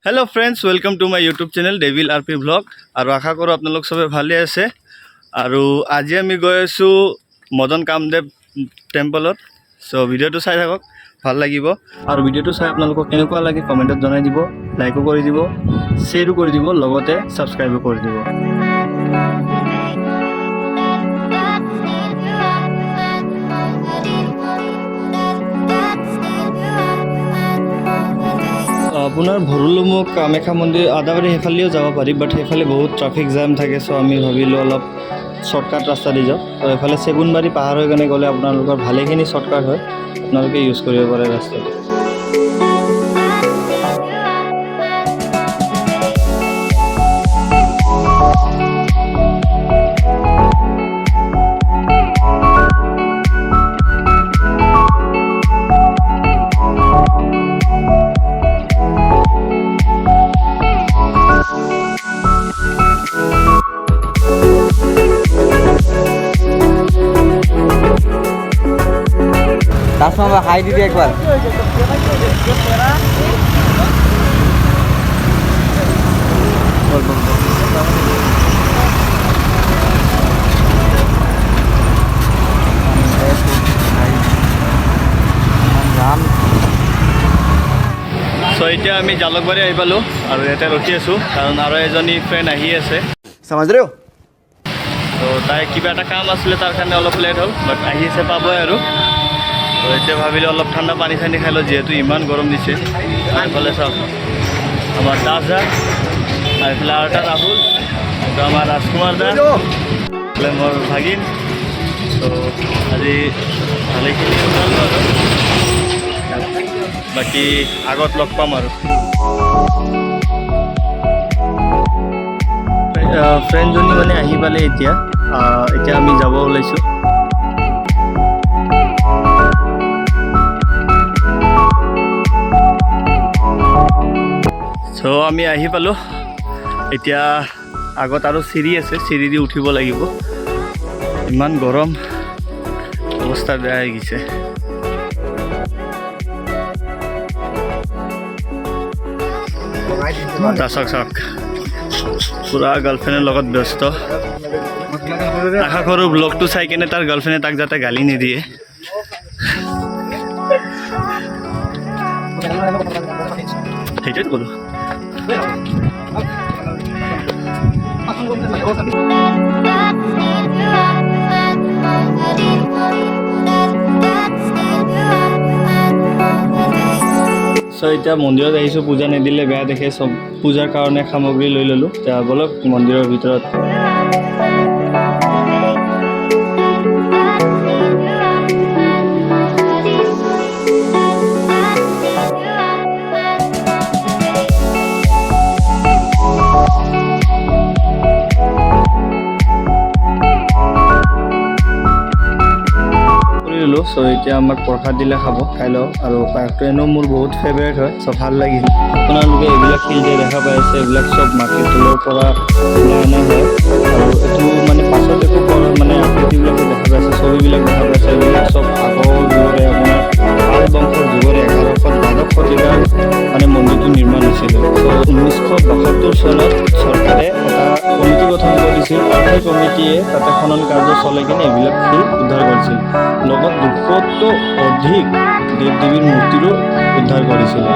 Hello friends, welcome to my YouTube channel Devil RP Blog. और आशा करो आपलोग सबे भाले आछे। और आज आमी गई आछो मदन कामदेव टेम्पलत। सो भिडिओ चाई थाকক, ভাল লাগিব। और भिडिओ चाई आपलोगक केनेकुवा लागे कमेन्टत जनाइ दिबो, लाइको करि दिबो, शेयरो करि दिबो, लगते सबस्क्राइबो करि दिबो। আপোনাৰ ভৰুলুমুখ কামাখ্যা মন্দিৰ আদাবাৰী হেফালেও যাব পাৰি, বাট হেফালে বহুত ট্ৰাফিক জাম থাকে। সো আমি ভাবিলোঁ অলপ শৰ্টকাট ৰাস্তা দি যাওঁ। তো এফালে চেগুনবাৰী পাহাৰ হৈ কেনে গ'লে আপোনালোকৰ ভালেখিনি শৰ্টকাট হয়, আপোনালোকে ইউজ কৰিব পাৰে ৰাস্তাটো। तासमा हाई दीदी एक बार सो এতিয়া আমি জালুকবাৰী আহি পালোঁ আৰু ইয়াতে ৰখি আছোঁ, কাৰণ আৰু এজনী ফ্ৰেণ্ড আহি আছে। समझ रहे हो। তো তাই কিবা এটা কাম আছিলে, তাৰ কাৰণে অলপ লেট হ'ল, বাট আহি আছে পাবই আৰু। তো এতিয়া ভাবিলোঁ অলপ ঠাণ্ডা পানী চানী খাই লওঁ, যিহেতু ইমান গৰম দিছে। এইফালে চাওক আমাৰ দাস দা, আৰু এইফালে আৰু এটা ৰাহুল, এইটো আমাৰ ৰাজকুমাৰ দা, এইফালে মোৰ ভাগিন। তো আজি ভালেখিনি ওলালোঁ আৰু বাকী আগত লগ পাম আৰু। ফ্ৰেণ্ডজনী মানে আহি পালে এতিয়া আমি যাব ওলাইছোঁ। চ' আমি আহি পালোঁ। এতিয়া আগত আৰু চিৰি আছে, চিৰি দি উঠিব লাগিব। ইমান গৰম, অৱস্থা বেয়া হৈ গৈছে। চাওক চাওক, পুৰা গাৰ্লফ্ৰেণ্ডৰ লগত ব্যস্ত। আশা কৰোঁ ব্লগটো চাই কেনে তাৰ গাৰ্লফ্ৰেণ্ডে তাক যাতে গালি নিদিয়ে। সেইটোৱে ক'লোঁ। চ' এতিয়া মন্দিৰত আহিছোঁ, পূজা নিদিলে বেয়া দেখে, চব পূজাৰ কাৰণে সামগ্ৰী লৈ ল'লোঁ। এতিয়া বলক মন্দিৰৰ ভিতৰত। চ' এতিয়া আমাক প্ৰসাদ দিলে খাব, খাই লওঁ। আৰু পায়সটো এনেও মোৰ বহুত ফেভাৰেট হয়, চ' ভাল লাগিল। আপোনালোকে এইবিলাক শিল যে দেখা পাই আছে, এইবিলাক চব মাটিৰ তলৰ পৰা ওলাই অনা হয়। আৰু এইটো মানে পাছত একো মানে আকৃতিবিলাক দেখা পাইছে, ছবিবিলাক দেখা পাইছে, এইবিলাক চব আগৰ যুগৰে আপোনাৰ পাল বংশৰ যুগৰে 1112 শতিকাৰ মানে মন্দিৰটো নিৰ্মাণ হৈছিলে। চ' 1972 চনত চৰকাৰে এটা কমিটি গঠন কৰিছিল, আৰু সেই কমিটিয়ে তাতে খনন কাৰ্য চলাই কিনে এইবিলাক শিল উদ্ধাৰ কৰিছিল। লগত 200তকৈ অধিক দেৱ দেৱীৰ মূৰ্তিৰো উদ্ধাৰ কৰিছিলে।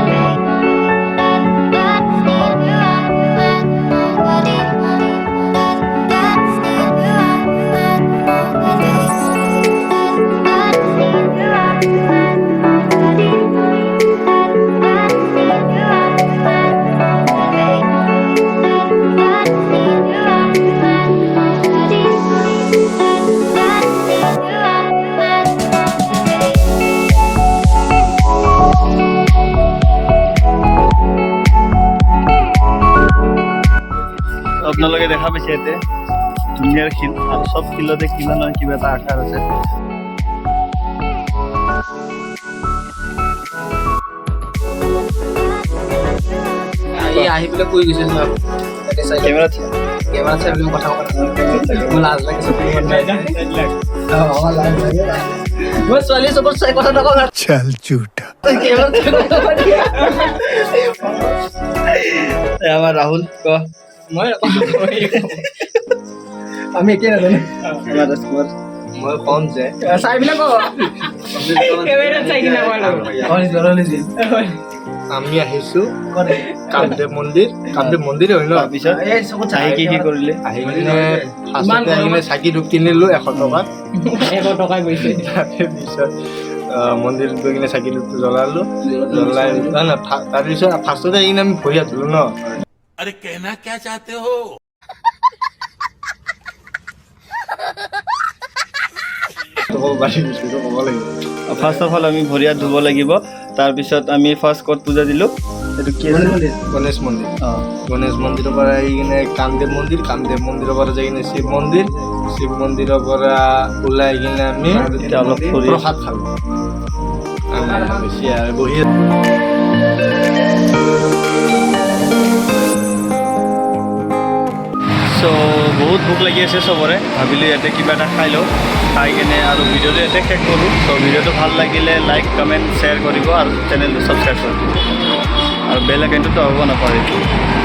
আপোনালোকে দেখা পাইছে ইয়াতে ধুনীয়াৰ শিল, আৰু চব শিলতে কিবা নহয় কিবা এটা আকাৰ আছে। আহি পেলাই কৈ গৈছে কেমেৰাত চাই বুলি কথা লাজ লাগিছে। ছোৱালী চবত চাই কথা নকওঁ। चल झूठा। আমাৰ ৰাহুল ক আমি একে নাজানো আমাৰ ৰাজকুমাৰ মই কম যে চাই বিলাক আমি আহিছো কামদেৱ মন্দিৰ হয় ন তাৰপিছত আহি কি কৰিলে আহি কিনে ফাৰ্ষ্টতে আহি কিনে চাকি ধূপ কিনিলো 100 টকাত 100 টকা গৈছে তাৰপিছত মন্দিৰত গৈ কিনে চাকি ধূপটো জ্বলালো জ্বলাই তাৰপিছত ফাৰ্ষ্টতে আহি কিনে আমি ভৰি হাত ধুলো ন अरे कहना क्या चाहते हो ক'ব পাৰি বস্তুটো ক'ব লাগিব ফাৰ্ষ্ট অফ অল আমি ভৰি হাত ধুব লাগিব তাৰপিছত আমি ফাৰ্ষ্ট ক'ত পূজা দিলোঁ এইটো কি আছে গণেশ মন্দিৰ অঁ গণেশ মন্দিৰৰ পৰা আহি কিনে কামদেৱ মন্দিৰৰ পৰা যাই কিনে শিৱ মন্দিৰৰ পৰা ওলাই কিনে আমি এতিয়া অলপ ফুৰি প্ৰসাদ খালোঁ বেছি আৰু বহি চ' বহুত ভোক লাগি আছে চবৰে ভাবিলোঁ ইয়াতে কিবা এটা খাই লওঁ খাই কিনে আৰু ভিডিঅ'টো ইয়াতে শেষ কৰোঁ চ' ভিডিঅ'টো ভাল লাগিলে লাইক কমেণ্ট শ্বেয়াৰ কৰিব আৰু চেনেলটো ছাবস্ক্ৰাইব কৰিব আৰু বেল আইকনটো দবাব নাপাহৰিব